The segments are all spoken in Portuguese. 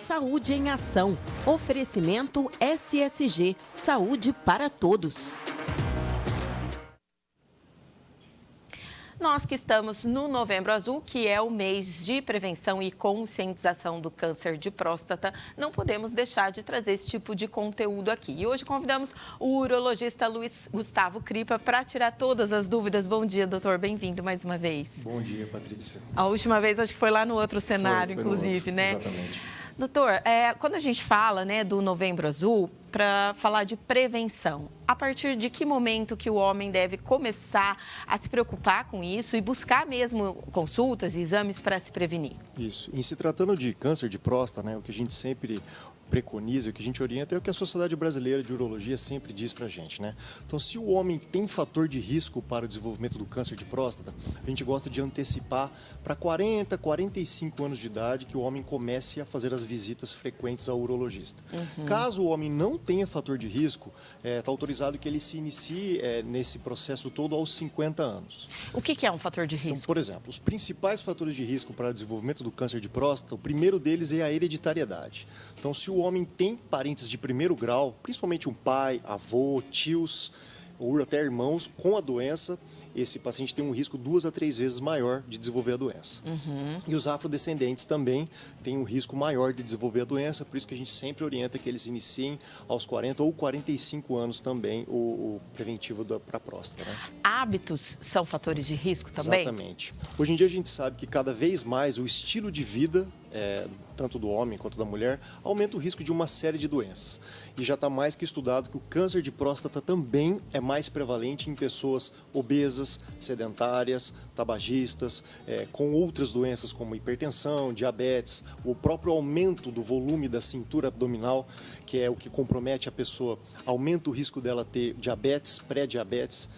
Saúde em Ação. Oferecimento SSG. Saúde para todos. Nós que estamos no Novembro Azul, que é o mês de prevenção e conscientização do câncer de próstata, não podemos deixar de trazer esse tipo de conteúdo aqui. E hoje convidamos o urologista Luiz Gustavo Cripa para tirar todas as dúvidas. Bom dia, doutor. Bem-vindo mais uma vez. Bom dia, Patrícia. A última vez acho que foi lá no outro cenário, foi inclusive, no outro, né? Exatamente. Doutor, quando a gente fala, né, do Novembro Azul, para falar de prevenção, a partir de que momento que o homem deve começar a se preocupar com isso e buscar mesmo consultas e exames para se prevenir? Isso. Em se tratando de câncer de próstata, né, o que a gente sempre preconiza, o que a gente orienta é o que a Sociedade Brasileira de Urologia sempre diz pra gente, né? Então, se o homem tem fator de risco para o desenvolvimento do câncer de próstata, a gente gosta de antecipar para 40, 45 anos de idade que o homem comece a fazer as visitas frequentes ao urologista. Caso o homem não tenha fator de risco, está autorizado que ele se inicie nesse processo todo aos 50 anos. O que é um fator de risco? Então, por exemplo, os principais fatores de risco para o desenvolvimento do câncer de próstata, o primeiro deles é a hereditariedade. Então, se o homem tem parentes de primeiro grau, principalmente um pai, avô, tios ou até irmãos com a doença, esse paciente tem um risco 2 a 3 vezes maior de desenvolver a doença. E os afrodescendentes também têm um risco maior de desenvolver a doença, por isso que a gente sempre orienta que eles iniciem aos 40 ou 45 anos também o preventivo para a próstata. Né? Hábitos são fatores de risco também? Exatamente. Hoje em dia a gente sabe que cada vez mais o estilo de vida, tanto do homem quanto da mulher, aumenta o risco de uma série de doenças. E já está mais que estudado que o câncer de próstata também é mais prevalente em pessoas obesas, sedentárias, tabagistas, com outras doenças como hipertensão, diabetes, o próprio aumento do volume da cintura abdominal, que é o que compromete a pessoa, aumenta o risco dela ter diabetes, pré-diabetes,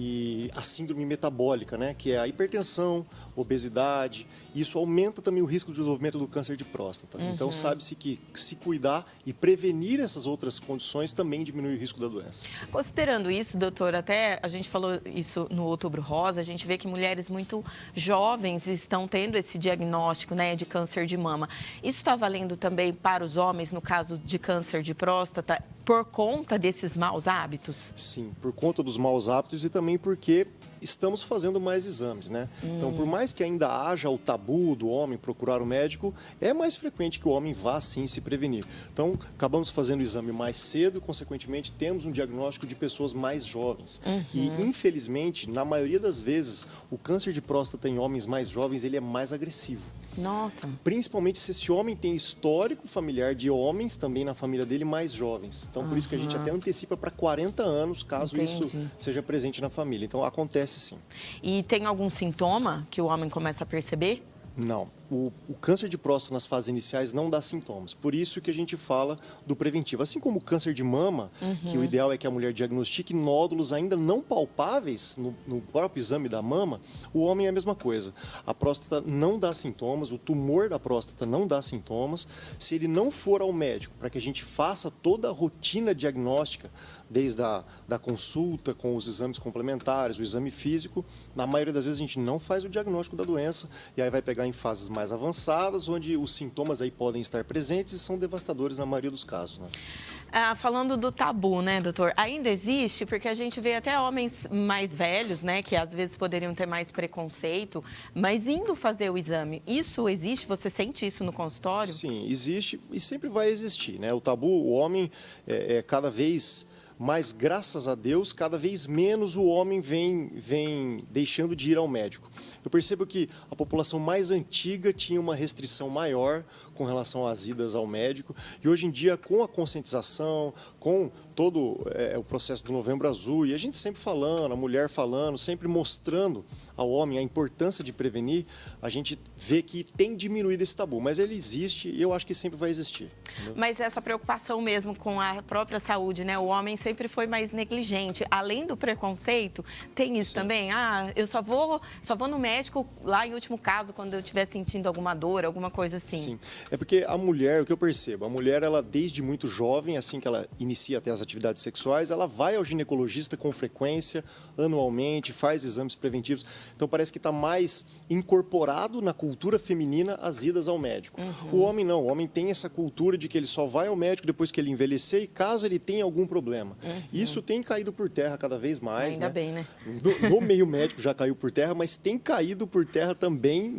e a síndrome metabólica, né, que é a hipertensão, obesidade. Isso aumenta também o risco de desenvolvimento do câncer de próstata. Então, sabe-se que se cuidar e prevenir essas outras condições também diminui o risco da doença. Considerando isso, doutor, até a gente falou isso no Outubro Rosa, a gente vê que mulheres muito jovens estão tendo esse diagnóstico, né, de câncer de mama. Isso está valendo também para os homens, no caso de câncer de próstata, por conta desses maus hábitos? Sim, por conta dos maus hábitos e também porque estamos fazendo mais exames, né? Então, por mais que ainda haja o tabu do homem procurar o médico, é mais frequente que o homem vá sim se prevenir. Então, acabamos fazendo o exame mais cedo e, consequentemente, temos um diagnóstico de pessoas mais jovens. E, infelizmente, na maioria das vezes, o câncer de próstata em homens mais jovens, ele é mais agressivo. Nossa. Principalmente se esse homem tem histórico familiar de homens também na família dele mais jovens. Então, por isso que a gente até antecipa para 40 anos, caso isso seja presente na família. Então, acontece sim. E tem algum sintoma que o homem começa a perceber? Não. O câncer de próstata nas fases iniciais não dá sintomas. Por isso que a gente fala do preventivo. Assim como o câncer de mama, que o ideal é que a mulher diagnostique nódulos ainda não palpáveis no próprio exame da mama, o homem é a mesma coisa. A próstata não dá sintomas, o tumor da próstata não dá sintomas. Se ele não for ao médico para que a gente faça toda a rotina diagnóstica, desde da consulta com os exames complementares, o exame físico, na maioria das vezes a gente não faz o diagnóstico da doença e aí vai pegar em fases mais avançadas, onde os sintomas aí podem estar presentes e são devastadores na maioria dos casos, né? Falando do tabu, né, doutor? Ainda existe, porque a gente vê até homens mais velhos, né, que às vezes poderiam ter mais preconceito, mas indo fazer o exame, isso existe? Você sente isso no consultório? Sim, existe e sempre vai existir, né? O tabu, o homem cada vez mas graças a Deus, cada vez menos o homem vem deixando de ir ao médico. Eu percebo que a população mais antiga tinha uma restrição maior com relação às idas ao médico, e hoje em dia, com a conscientização, com todo o processo do Novembro Azul, e a gente sempre falando, a mulher falando, sempre mostrando ao homem a importância de prevenir, a gente vê que tem diminuído esse tabu, mas ele existe e eu acho que sempre vai existir. Entendeu? Mas essa preocupação mesmo com a própria saúde, né? O homem sempre foi mais negligente. Além do preconceito, tem isso também? Ah, eu só vou no médico lá em último caso, quando eu estiver sentindo alguma dor, alguma coisa assim. Sim, é porque a mulher, o que eu percebo, a mulher, ela desde muito jovem, assim que ela inicia até as atividades sexuais, ela vai ao ginecologista com frequência, anualmente, faz exames preventivos. Então parece que está mais incorporado na cultura feminina as idas ao médico. O homem não, o homem tem essa cultura de que ele só vai ao médico depois que ele envelhecer e caso ele tenha algum problema. Isso tem caído por terra cada vez mais. Ainda bem, né? No meio médico já caiu por terra, mas tem caído por terra também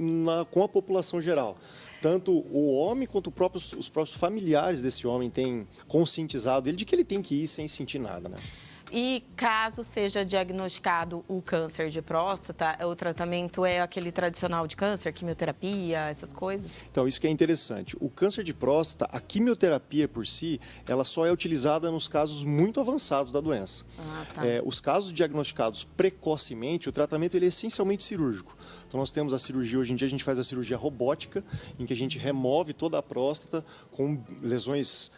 com a população geral. Tanto o homem quanto os próprios familiares desse homem têm conscientizado ele de que ele tem que ir sem sentir nada, né? E caso seja diagnosticado o câncer de próstata, o tratamento é aquele tradicional de câncer, quimioterapia, essas coisas? Então, isso que é interessante. O câncer de próstata, a quimioterapia por si, ela só é utilizada nos casos muito avançados da doença. Ah, tá. Os casos diagnosticados precocemente, o tratamento ele é essencialmente cirúrgico. Então, nós temos a cirurgia, hoje em dia a gente faz a cirurgia robótica, em que a gente remove toda a próstata com lesões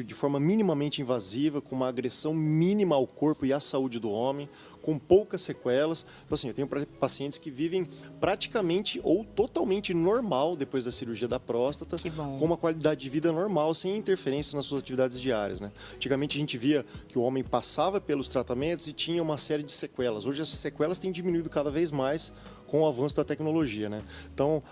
de forma minimamente invasiva, com uma agressão mínima ao corpo e à saúde do homem, com poucas sequelas. Então, assim, eu tenho pacientes que vivem praticamente ou totalmente normal depois da cirurgia da próstata, com uma qualidade de vida normal, sem interferências nas suas atividades diárias, né? Antigamente a gente via que o homem passava pelos tratamentos e tinha uma série de sequelas. Hoje essas sequelas têm diminuído cada vez mais com o avanço da tecnologia, né? Então,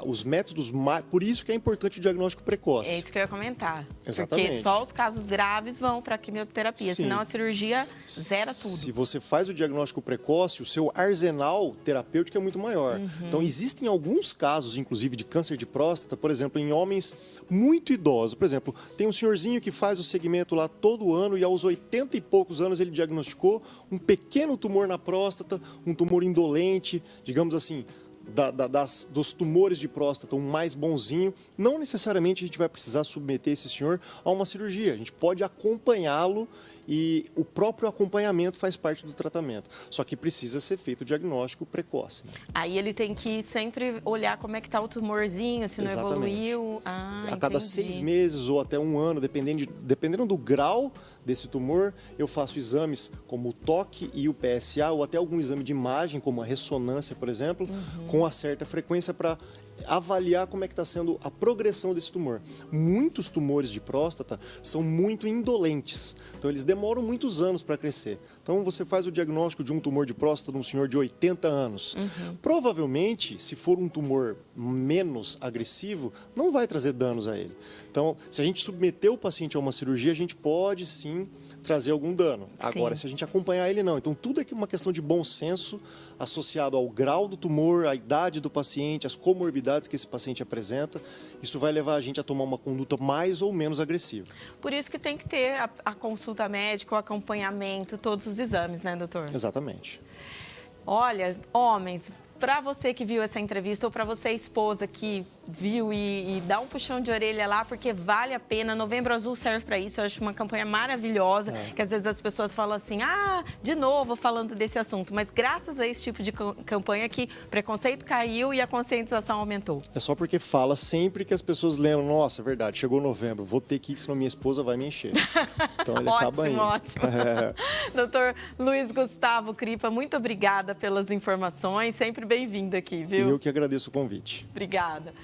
os métodos... Por isso que é importante o diagnóstico precoce. É isso que eu ia comentar. Exatamente. Porque só os casos graves vão para a quimioterapia, Sim. Senão a cirurgia zera tudo. Se você faz o diagnóstico precoce, o seu arsenal terapêutico é muito maior. Então, existem alguns casos, inclusive, de câncer de próstata, por exemplo, em homens muito idosos. Por exemplo, tem um senhorzinho que faz o segmento lá todo ano e aos 80 e poucos anos ele diagnosticou um pequeno tumor na próstata, um tumor indolente, digamos assim, dos tumores de próstata, um mais bonzinho. Não necessariamente a gente vai precisar submeter esse senhor a uma cirurgia. A gente pode acompanhá-lo e o próprio acompanhamento faz parte do tratamento. Só que precisa ser feito o diagnóstico precoce. Né? Aí ele tem que sempre olhar como é que está o tumorzinho, se não evoluiu. A cada 6 meses ou até um ano, dependendo do grau desse tumor, eu faço exames como o toque e o PSA, ou até algum exame de imagem, como a ressonância, por exemplo, com uma certa frequência para avaliar como é que está sendo a progressão desse tumor. Muitos tumores de próstata são muito indolentes, então eles demoram muitos anos para crescer. Então você faz o diagnóstico de um tumor de próstata de um senhor de 80 anos. Provavelmente, se for um tumor menos agressivo, não vai trazer danos a ele. Então, se a gente submeter o paciente a uma cirurgia, a gente pode sim trazer algum dano. Agora, se a gente acompanhar ele, não. Então, tudo é uma questão de bom senso associado ao grau do tumor, à idade do paciente, às comorbidades que esse paciente apresenta. Isso vai levar a gente a tomar uma conduta mais ou menos agressiva. Por isso que tem que ter a consulta médica, o acompanhamento, todos os exames, né, doutor? Exatamente. Olha, homens, para você que viu essa entrevista ou para você, esposa, que viu e dá um puxão de orelha lá, porque vale a pena. Novembro Azul serve para isso. Eu acho uma campanha maravilhosa, que às vezes as pessoas falam assim, de novo falando desse assunto. Mas graças a esse tipo de campanha que o preconceito caiu e a conscientização aumentou. É só porque fala sempre que as pessoas lembram, nossa, é verdade, chegou novembro, vou ter que ir, senão minha esposa vai me encher. Então ele acaba indo. Ótimo. Doutor Luiz Gustavo Cripa, muito obrigada pelas informações. Sempre bem-vindo aqui, viu? E eu que agradeço o convite. Obrigada.